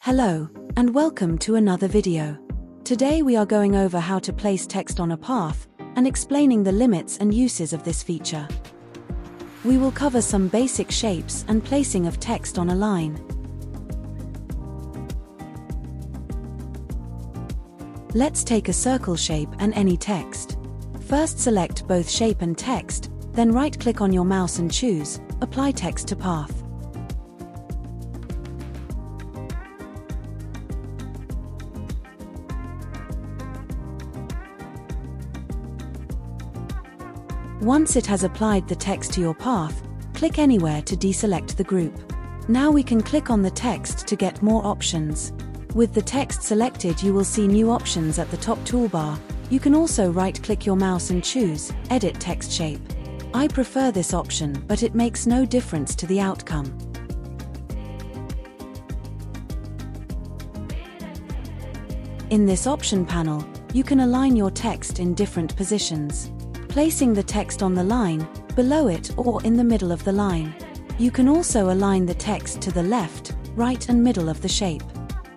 Hello, and welcome to another video. Today we are going over how to place text on a path, and explaining the limits and uses of this feature. We will cover some basic shapes and placing of text on a line. Let's take a circle shape and any text. First select both shape and text, then right-click on your mouse and choose Apply Text to Path. Once it has applied the text to your path, click anywhere to deselect the group. Now we can click on the text to get more options. With the text selected, you will see new options at the top toolbar. You can also right-click your mouse and choose Edit Text Shape. I prefer this option, but it makes no difference to the outcome. In this option panel, you can align your text in different positions. Placing the text on the line, below it, or in the middle of the line. You can also align the text to the left, right and middle of the shape.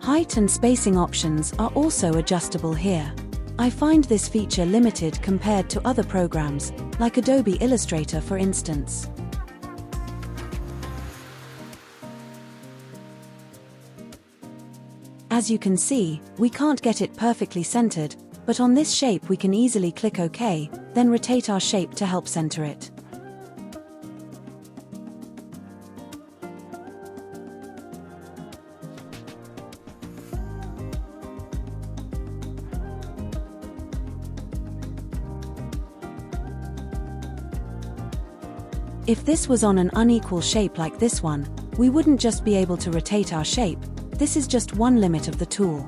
Height and spacing options are also adjustable here. I find this feature limited compared to other programs, like Adobe Illustrator for instance. As you can see, we can't get it perfectly centered, but on this shape we can easily click OK, then rotate our shape to help center it. If this was on an unequal shape like this one, we wouldn't just be able to rotate our shape. This is just one limit of the tool.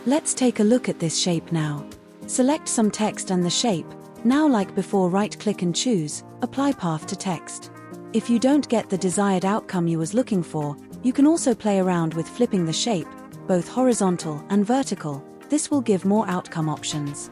Let's take a look at this shape now. Select some text and the shape. Now, like before, right-click and choose Apply Path to Text. If you don't get the desired outcome you was looking for, you can also play around with flipping the shape, both horizontal and vertical. This will give more outcome options.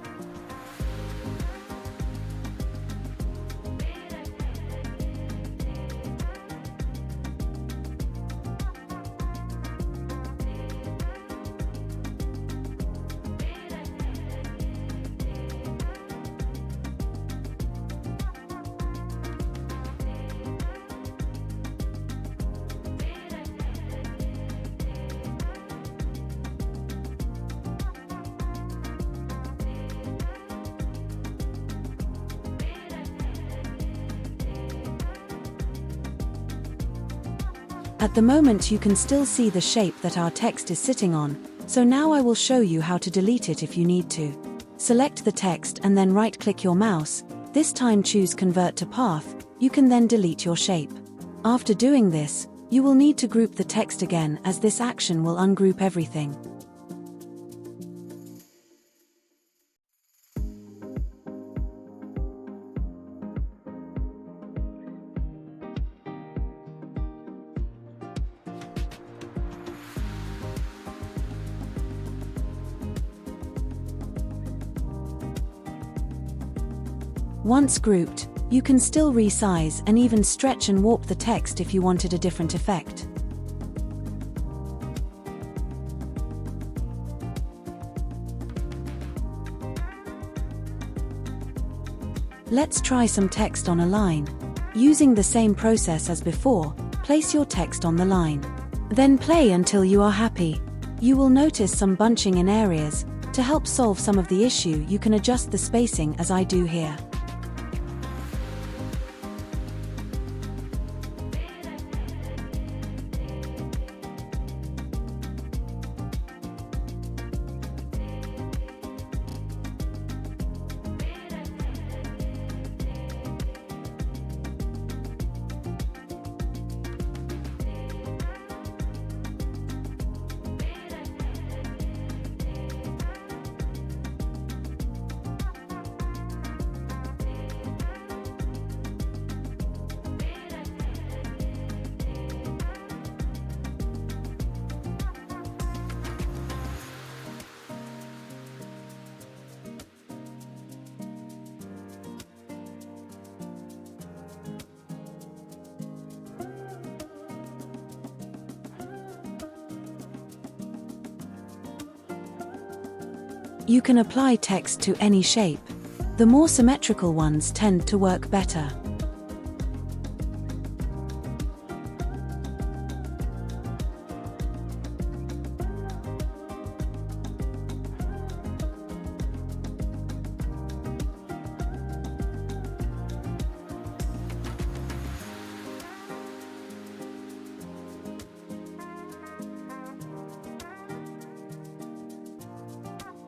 At the moment you can still see the shape that our text is sitting on, so now I will show you how to delete it if you need to. Select the text and then right-click your mouse, this time choose Convert to Path. You can then delete your shape. After doing this, you will need to group the text again, as this action will ungroup everything. Once grouped, you can still resize and even stretch and warp the text if you wanted a different effect. Let's try some text on a line. Using the same process as before, place your text on the line. Then play until you are happy. You will notice some bunching in areas. To help solve some of the issue, you can adjust the spacing as I do here. You can apply text to any shape. The more symmetrical ones tend to work better.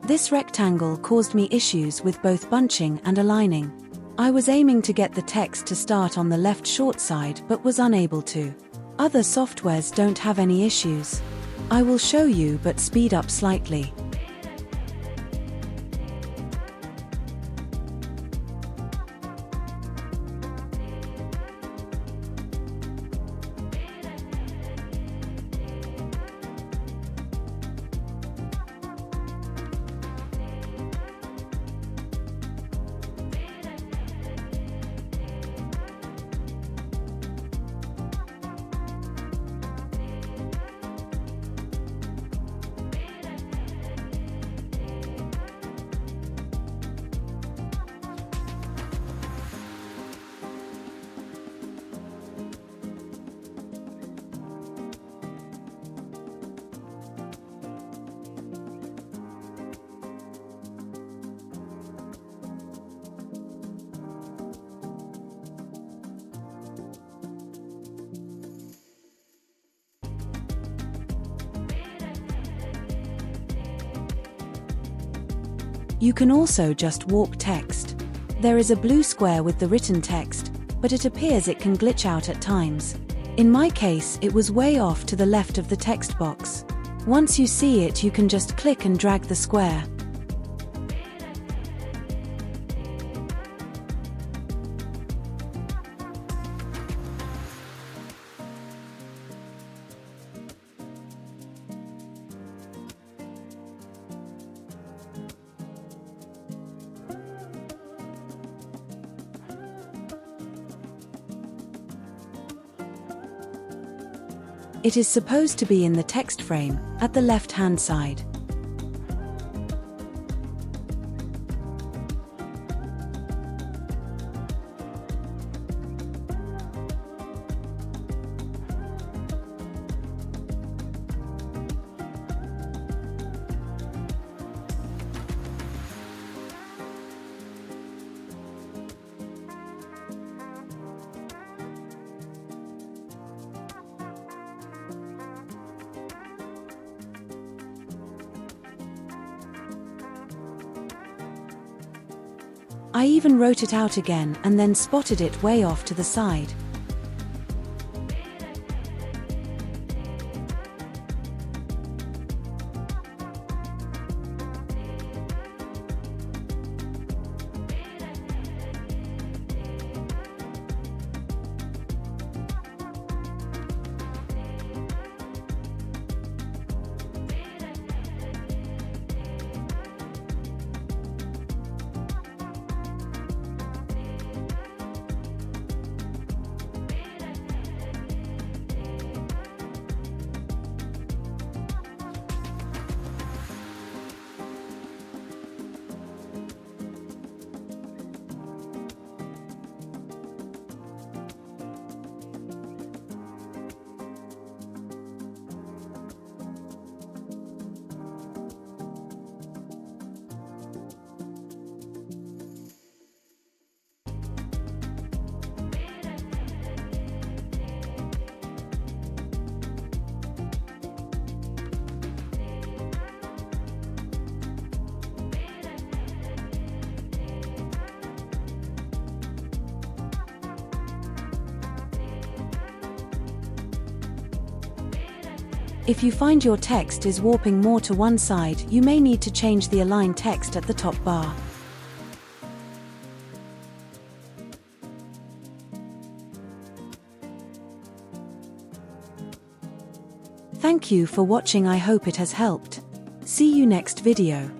This rectangle caused me issues with both bunching and aligning. I was aiming to get the text to start on the left short side but was unable to. Other softwares don't have any issues. I will show you but speed up slightly. You can also just warp text. There is a blue square with the written text, but it appears it can glitch out at times. In my case, it was way off to the left of the text box. Once you see it, you can just click and drag the square. It is supposed to be in the text frame, at the left-hand side. I even wrote it out again and then spotted it way off to the side. If you find your text is warping more to one side, you may need to change the align text at the top bar. Thank you for watching. I hope it has helped. See you next video.